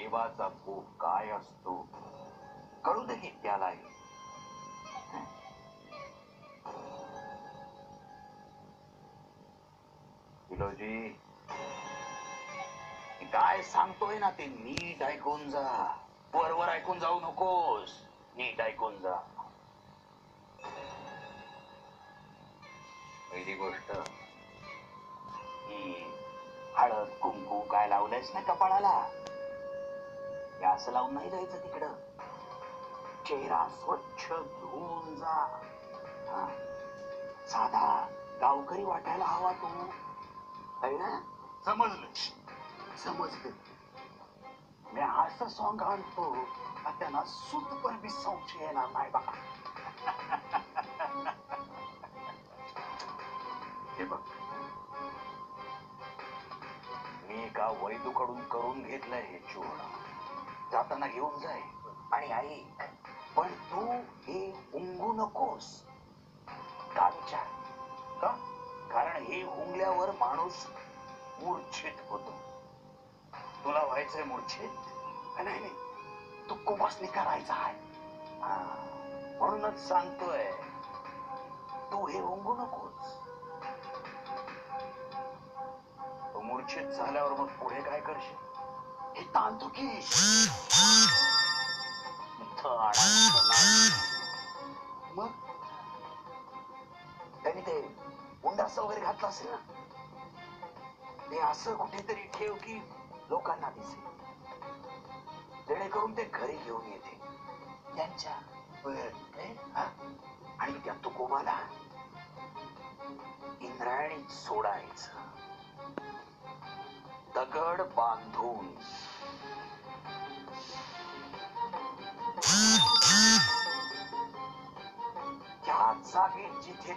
जीवाचा भोग काय असतो कळू दे की त्यालाही. किलोजी, काय सांगतोय ना ते नीट ऐकून जा. वरवर ऐकून जाऊ नकोस, नीट ऐकून जा. पहिली गोष्ट ही हळद कुंकू काय लावलंयस ना कपाळाला, हे असं लावून नाही जायचं तिकडं. चेहरा स्वच्छ धुवून जा. हा, साधा गावकरी वाटायला हवा तू, है ना? समजलं? समजलं. मी असं सॉंग आणतो त्यांना सुत पण बी संशय येणार नाही बघा. हे बघ, मी एका वैदूकडून करून घेतलंय हे चूर्ण. जाताना घेऊन जाय. आणि ऐक, पण तू हे उंगू नकोस. का विचार? का? कारण हे उंगल्यावर माणूस मूर्छित होतो. तुला व्हायचंय मूर्छित? नाही नाही, तू कुमासनी करायचा आहे. म्हणूनच सांगतोय, तू हे उंगू नकोस. तू मूर्छित झाल्यावर मग पुढे काय करशील? हे तांदू की मग त्यांनी ते उंडास वगैरे घातलं असेल ना, ते असं कुठेतरी ठेव की लोकांना दिसेल, जेणेकरून ते घरी घेऊन येते त्यांच्या. आणि त्या तुकोबाला इंद्रायणीत सोडायचं, दगड बांधून. त्या जागी जिथे